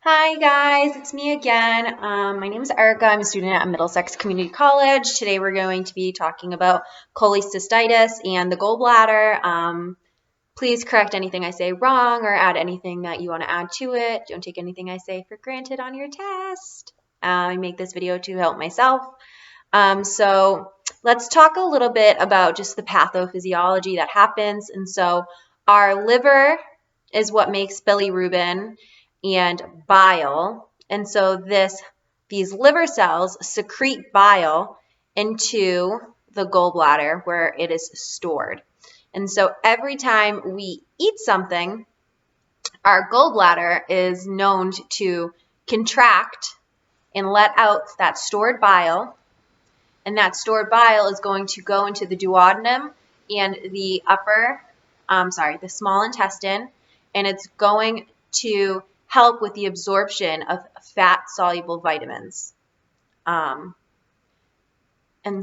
Hi guys, it's me again. My name is Erica. I'm a student at Middlesex Community College. Today we're going to be talking about cholecystitis and the gallbladder. Please correct anything I say wrong or add anything that you want to add to it. Don't take anything I say for granted on your test. I make this video to help myself. So let's talk a little bit about just the pathophysiology that happens. And so our liver is what makes bilirubin and bile. And so these liver cells secrete bile into the gallbladder where it is stored. And so every time we eat something, our gallbladder is known to contract and let out that stored bile. And that stored bile is going to go into the duodenum and the small intestine, and it's going to help with the absorption of fat-soluble vitamins. And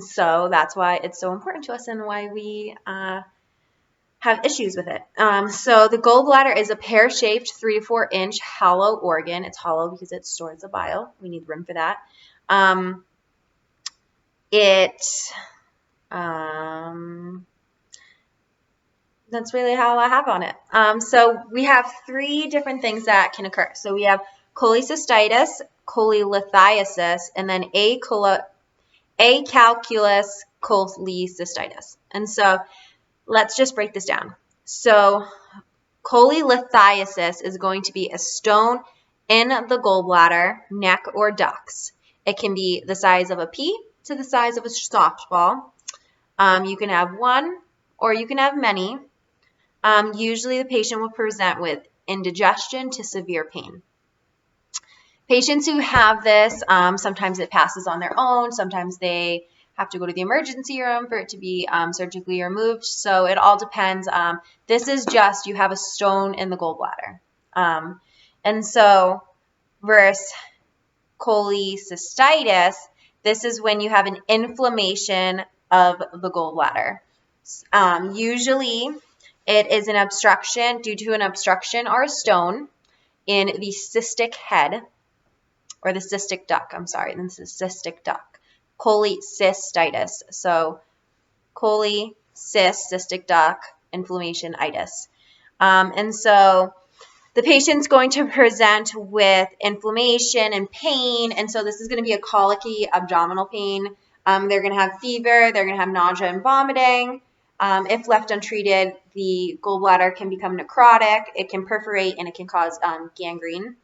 so that's why it's so important to us and why we have issues with it. So the gallbladder is a pear-shaped 3 to 4 inch hollow organ. It's hollow because it stores the bile. We need room for that. That's really how I have on it. So we have 3 different things that can occur. So we have cholecystitis, cholelithiasis, and then acalculous cholecystitis. And so let's just break this down. So cholelithiasis is going to be a stone in the gallbladder, neck, or ducts. It can be the size of a pea to the size of a softball. You can have one or you can have many. Usually the patient will present with indigestion to severe pain. Patients who have this, sometimes it passes on their own. Sometimes they have to go to the emergency room for it to be surgically removed. So it all depends. This is just you have a stone in the gallbladder. And so versus cholecystitis, this is when you have an inflammation of the gallbladder. Usually it is an obstruction due to an obstruction or a stone in the cystic head or the cystic duct. This is cystic duct. Cholecystitis. So cystic duct inflammation-itis. And so the patient's going to present with inflammation and pain, and so this is going to be a colicky abdominal pain. They're going to have fever, they're going to have nausea and vomiting. If left untreated, the gallbladder can become necrotic, it can perforate, and it can cause gangrene.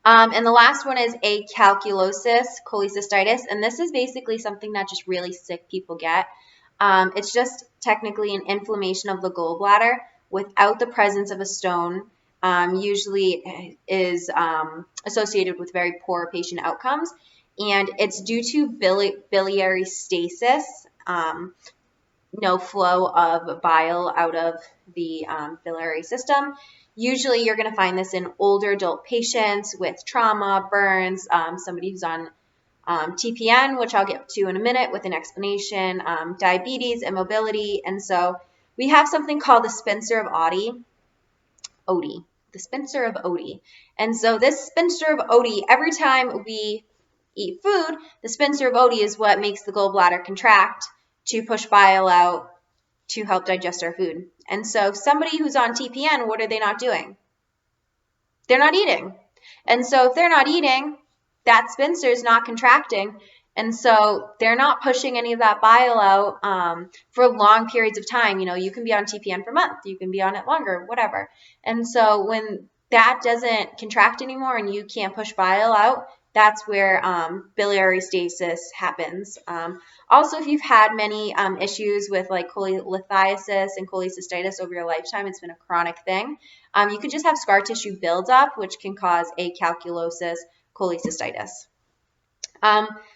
And the last one is acalculosis cholecystitis, and this is basically something that just really sick people get. It's just technically an inflammation of the gallbladder without the presence of a stone. Usually is associated with very poor patient outcomes, and it's due to biliary stasis, no flow of bile out of the biliary system. Usually you're going to find this in older adult patients with trauma, burns, somebody who's on TPN, which I'll get to in a minute with an explanation, diabetes, immobility, and so we have something called the spinster of Oddi. The spinster of Oddi. And so this spinster of Oddi, every time we eat food, the spinster of Oddi is what makes the gallbladder contract to push bile out to help digest our food. And so somebody who's on TPN, what are they not doing? They're not eating. And so if they're not eating, that spinster is not contracting. And so they're not pushing any of that bile out for long periods of time. You know, you can be on TPN for a month, you can be on it longer, whatever. And so when that doesn't contract anymore and you can't push bile out, that's where biliary stasis happens. Also, if you've had many issues with like cholelithiasis and cholecystitis over your lifetime, it's been a chronic thing. You could just have scar tissue buildup, which can cause acalculosis cholecystitis.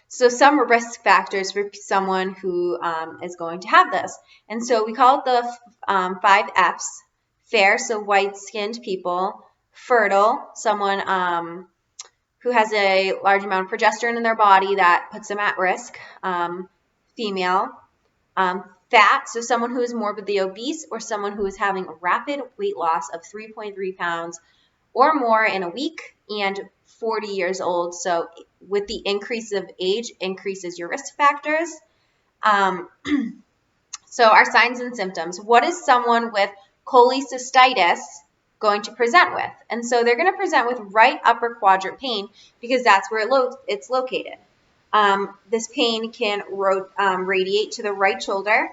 So some risk factors for someone who is going to have this. And so we call it the 5 F's. Fair, so white-skinned people. Fertile, someone who has a large amount of progesterone in their body that puts them at risk. Female. Fat, so someone who is morbidly obese or someone who is having a rapid weight loss of 3.3 pounds or more in a week. and 40 years old. So with the increase of age, increases your risk factors. Um, so our signs and symptoms. What is someone with cholecystitis going to present with? And so they're going to present with right upper quadrant pain because that's where it's located. This pain can radiate to the right shoulder.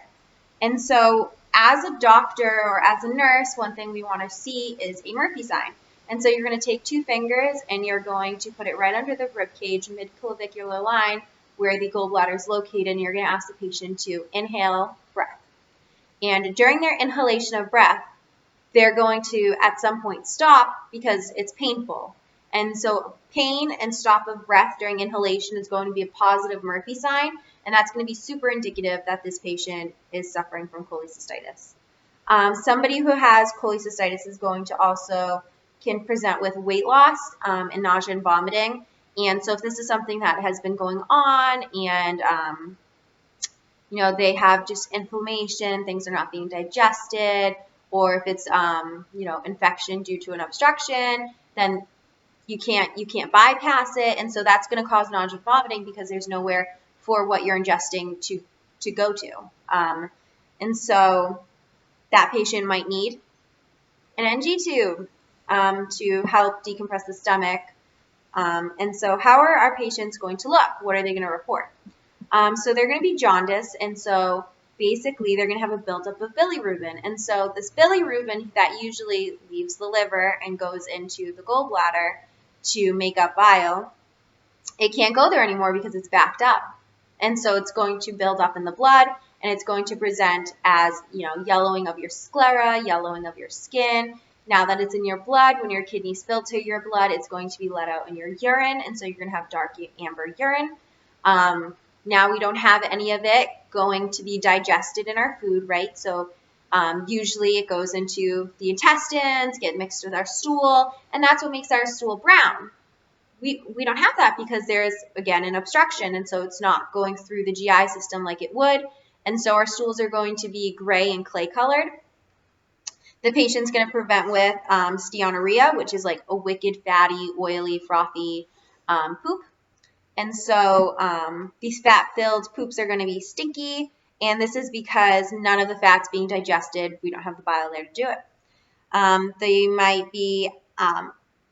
And so as a doctor or as a nurse, one thing we want to see is a Murphy sign. And so you're going to take 2 fingers and you're going to put it right under the rib cage, mid-clavicular line, where the gallbladder is located, and you're going to ask the patient to inhale breath. And during their inhalation of breath, they're going to at some point stop because it's painful. And so pain and stop of breath during inhalation is going to be a positive Murphy sign, and that's going to be super indicative that this patient is suffering from cholecystitis. Somebody who has cholecystitis is going to also can present with weight loss and nausea and vomiting. And so if this is something that has been going on and they have just inflammation, things are not being digested, or if it's infection due to an obstruction, then you can't bypass it, and so that's going to cause nausea and vomiting because there's nowhere for what you're ingesting to go to. And so that patient might need an NG tube to help decompress the stomach. And so how are our patients going to look? What are they going to report? So they're going to be jaundice, and so basically they're going to have a buildup of bilirubin. And so this bilirubin that usually leaves the liver and goes into the gallbladder to make up bile, it can't go there anymore because it's backed up. And so it's going to build up in the blood, and it's going to present as, yellowing of your sclera, yellowing of your skin. Now that it's in your blood, when your kidneys filter your blood, it's going to be let out in your urine, and so you're going to have dark amber urine. Now we don't have any of it going to be digested in our food, right? So usually it goes into the intestines, get mixed with our stool, and that's what makes our stool brown. We don't have that because there's, again, an obstruction, and so it's not going through the GI system like it would, and so our stools are going to be gray and clay colored. The patient's going to present with steatorrhea, which is like a wicked, fatty, oily, frothy poop. And so these fat-filled poops are going to be stinky, and this is because none of the fat's being digested. We don't have the bile there to do it. They might be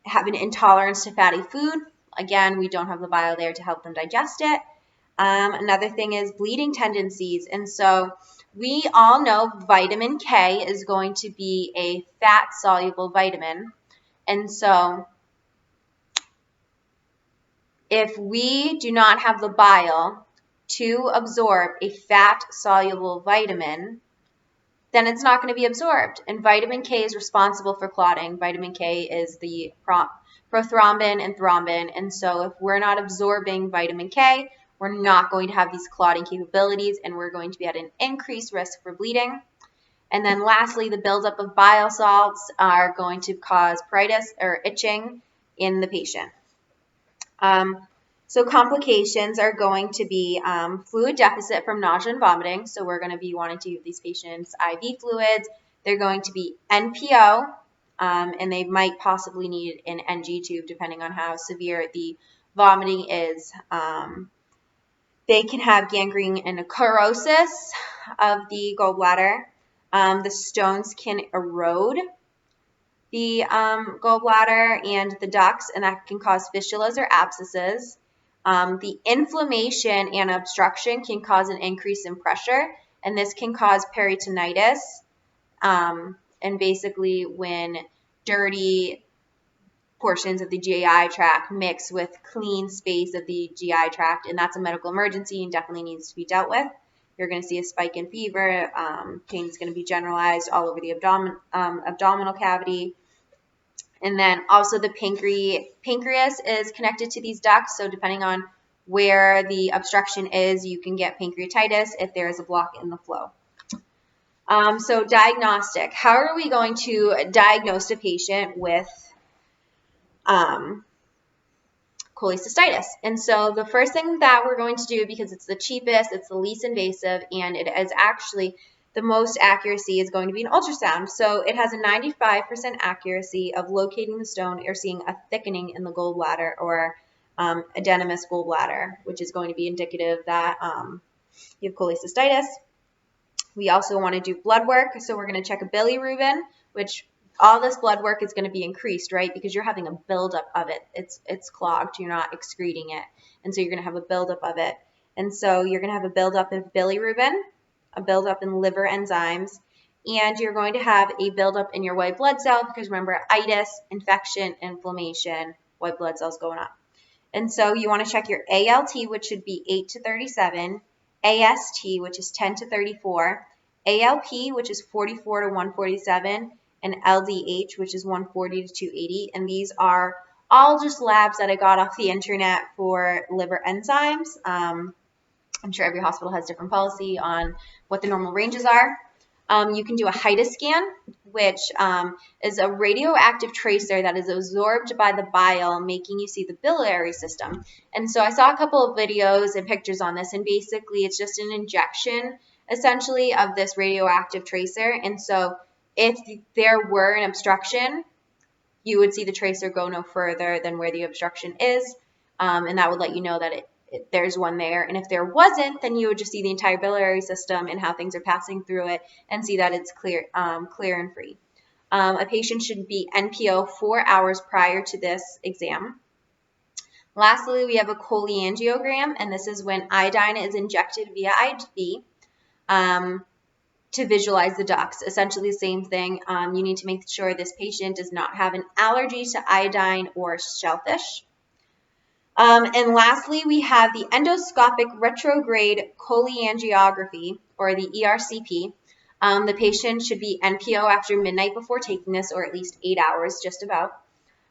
have an intolerance to fatty food. Again, we don't have the bile there to help them digest it. Another thing is bleeding tendencies, and so we all know vitamin K is going to be a fat-soluble vitamin, and so if we do not have the bile to absorb a fat-soluble vitamin, then it's not going to be absorbed. And vitamin K is responsible for clotting. Vitamin K is the prothrombin and thrombin. And so if we're not absorbing vitamin K, we're not going to have these clotting capabilities, and we're going to be at an increased risk for bleeding. And then lastly, the buildup of bile salts are going to cause pruritus or itching in the patient. So complications are going to be fluid deficit from nausea and vomiting. So we're going to be wanting to give these patients IV fluids. They're going to be NPO, and they might possibly need an NG tube depending on how severe the vomiting is. They can have gangrene and necrosis of the gallbladder. The stones can erode the gallbladder and the ducts, and that can cause fistulas or abscesses. The inflammation and obstruction can cause an increase in pressure, and this can cause peritonitis. And basically when dirty portions of the GI tract mix with clean space of the GI tract, and that's a medical emergency and definitely needs to be dealt with. You're going to see a spike in fever. Pain is going to be generalized all over the abdominal cavity. And then also the pancreas is connected to these ducts, so depending on where the obstruction is, you can get pancreatitis if there is a block in the flow. So diagnostic. How are we going to diagnose a patient with cholecystitis? And so the first thing that we're going to do, because it's the cheapest, it's the least invasive, and it is actually the most accuracy is going to be an ultrasound. So it has a 95% accuracy of locating the stone or seeing a thickening in the gallbladder or adenomous gallbladder, which is going to be indicative that you have cholecystitis. We also want to do blood work. So we're going to check a bilirubin, which all this blood work is going to be increased, right? Because you're having a buildup of it. It's clogged. You're not excreting it. And so you're going to have a buildup of it. And so you're going to have a buildup of bilirubin, a buildup in liver enzymes, and you're going to have a buildup in your white blood cell because remember, itis, infection, inflammation, white blood cells going up. And so you want to check your ALT, which should be 8 to 37, AST, which is 10 to 34, ALP, which is 44 to 147, and LDH, which is 140 to 280. And these are all just labs that I got off the internet for liver enzymes. I'm sure every hospital has different policy on what the normal ranges are. You can do a HIDA scan, which is a radioactive tracer that is absorbed by the bile, making you see the biliary system. And so I saw a couple of videos and pictures on this, and basically it's just an injection, essentially, of this radioactive tracer. And so if there were an obstruction, you would see the tracer go no further than where the obstruction is, and that would let you know that there's one there. And if there wasn't, then you would just see the entire biliary system and how things are passing through it and see that it's clear and free. A patient should be NPO 4 hours prior to this exam. Lastly, we have a choleangiogram, and this is when iodine is injected via IV to visualize the ducts. Essentially the same thing. You need to make sure this patient does not have an allergy to iodine or shellfish. And lastly, we have the endoscopic retrograde choleangiography, or the ERCP. The patient should be NPO after midnight before taking this, or at least 8 hours, just about.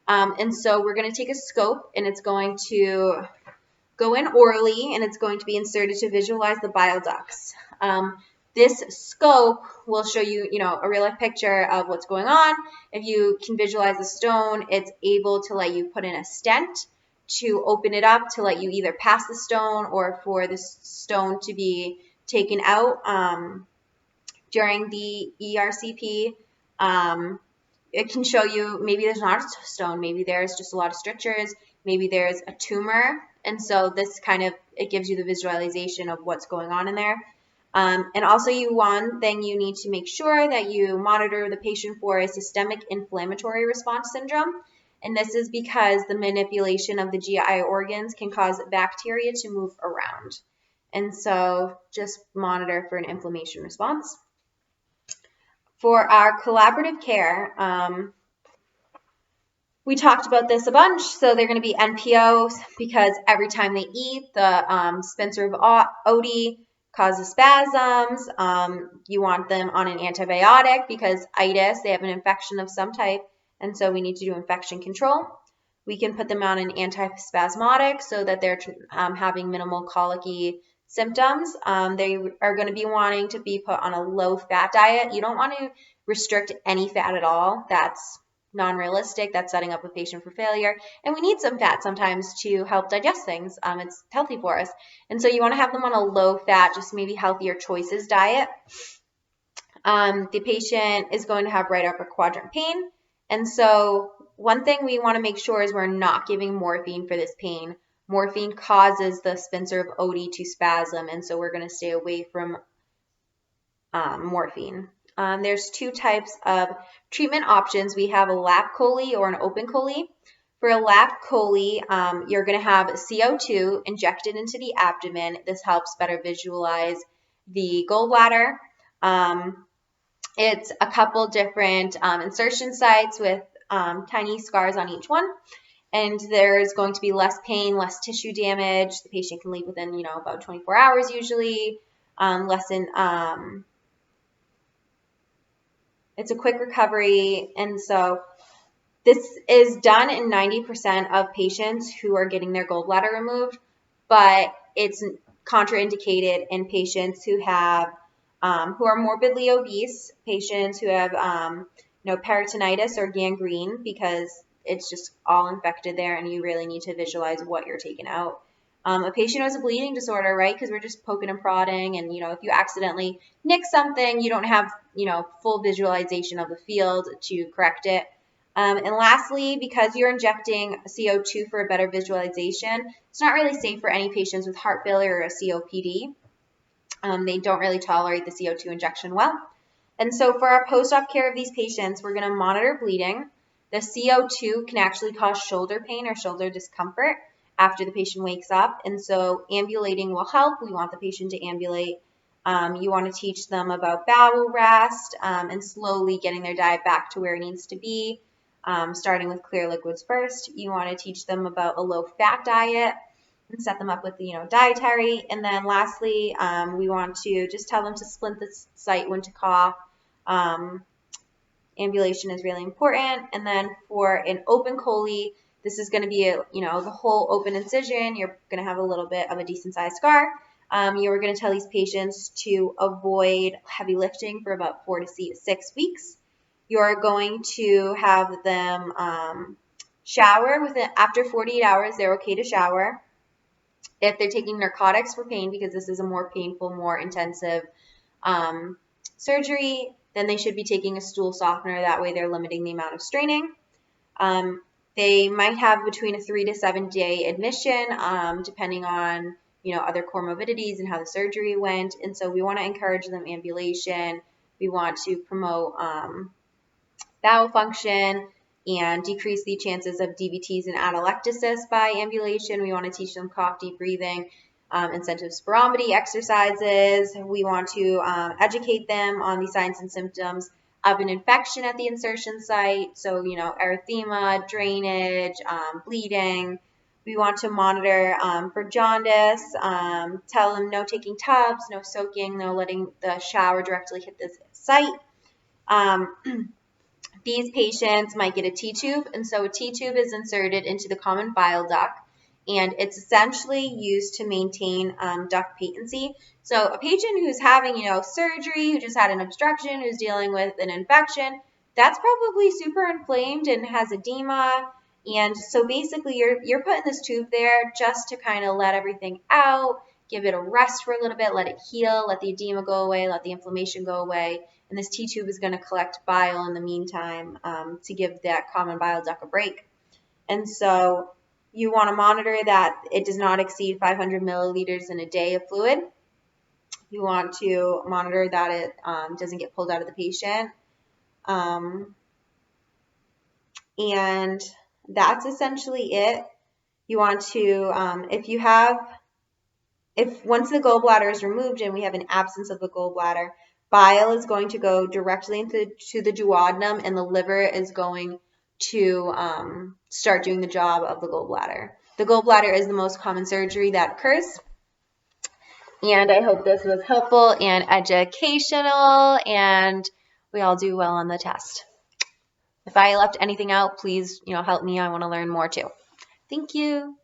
And so we're going to take a scope, and it's going to go in orally, and it's going to be inserted to visualize the bile ducts. This scope will show you, a real-life picture of what's going on. If you can visualize the stone, it's able to let you put in a stent to open it up to let you either pass the stone or for the stone to be taken out during the ERCP. It can show you maybe there's not a stone, maybe there's just a lot of strictures, maybe there's a tumor. And so this it gives you the visualization of what's going on in there. And also one thing you need to make sure that you monitor the patient for is systemic inflammatory response syndrome. And this is because the manipulation of the GI organs can cause bacteria to move around. And so just monitor for an inflammation response. For our collaborative care, we talked about this a bunch. So they're going to be NPOs because every time they eat, the sphincter of Oddi causes spasms. You want them on an antibiotic because itis, they have an infection of some type. And so we need to do infection control. We can put them on an antispasmodic so that they're having minimal colicky symptoms. They are going to be wanting to be put on a low-fat diet. You don't want to restrict any fat at all. That's non-realistic. That's setting up a patient for failure. And we need some fat sometimes to help digest things. It's healthy for us. And so you want to have them on a low-fat, just maybe healthier choices diet. The patient is going to have right upper quadrant pain. And so one thing we want to make sure is we're not giving morphine for this pain. Morphine causes the sphincter of Oddi to spasm, and so we're going to stay away from morphine. There's two types of treatment options. We have a lap chole or an open chole. For a lap chole, you're going to have CO2 injected into the abdomen. This helps better visualize the gallbladder. It's a couple different insertion sites with tiny scars on each one. And there's going to be less pain, less tissue damage. The patient can leave within, about 24 hours usually. It's a quick recovery. And so this is done in 90% of patients who are getting their gallbladder removed, but it's contraindicated in patients who have who are morbidly obese, patients who have peritonitis or gangrene, because it's just all infected there and you really need to visualize what you're taking out. A patient who has a bleeding disorder, right? Because we're just poking and prodding, and if you accidentally nick something, you don't have full visualization of the field to correct it. And lastly, because you're injecting CO2 for a better visualization, it's not really safe for any patients with heart failure or a COPD. They don't really tolerate the CO2 injection well. And so for our post-op care of these patients, we're going to monitor bleeding. The CO2 can actually cause shoulder pain or shoulder discomfort after the patient wakes up. And so ambulating will help. We want the patient to ambulate. You want to teach them about bowel rest and slowly getting their diet back to where it needs to be, starting with clear liquids first. You want to teach them about a low-fat diet and set them up with dietary. And then lastly, we want to just tell them to splint the site when to cough. Ambulation is really important. And then for an open chole, this is going to be the whole open incision. You're going to have a little bit of a decent sized scar. You're going to tell these patients to avoid heavy lifting for about 4 to 6 weeks. You're going to have them shower after 48 hours. They're okay to shower. If they're taking narcotics for pain, because this is a more painful, more intensive surgery, then they should be taking a stool softener. That way they're limiting the amount of straining. They might have between a 3 to 7 day admission, depending on other comorbidities and how the surgery went. And so we want to encourage them ambulation. We want to promote bowel function and decrease the chances of DVTs and atelectasis by ambulation. We want to teach them cough, deep breathing, incentive spirometry exercises. We want to educate them on the signs and symptoms of an infection at the insertion site. So, erythema, drainage, bleeding. We want to monitor for jaundice, tell them no taking tubs, no soaking, no letting the shower directly hit the site. These patients might get a T-tube, and so a T-tube is inserted into the common bile duct, and it's essentially used to maintain duct patency. So a patient who's having, surgery, who just had an obstruction, who's dealing with an infection, that's probably super inflamed and has edema. And so basically you're putting this tube there just to kind of let everything out, give it a rest for a little bit, let it heal, let the edema go away, let the inflammation go away. And this T-tube is going to collect bile in the meantime to give that common bile duct a break. And so you want to monitor that it does not exceed 500 milliliters in a day of fluid. You want to monitor that it doesn't get pulled out of the patient. And that's essentially it. You want to, if once the gallbladder is removed and we have an absence of the gallbladder, bile is going to go directly into the duodenum, and the liver is going to start doing the job of the gallbladder. The gallbladder is the most common surgery that occurs. And I hope this was helpful and educational, and we all do well on the test. If I left anything out, please, help me. I want to learn more too. Thank you.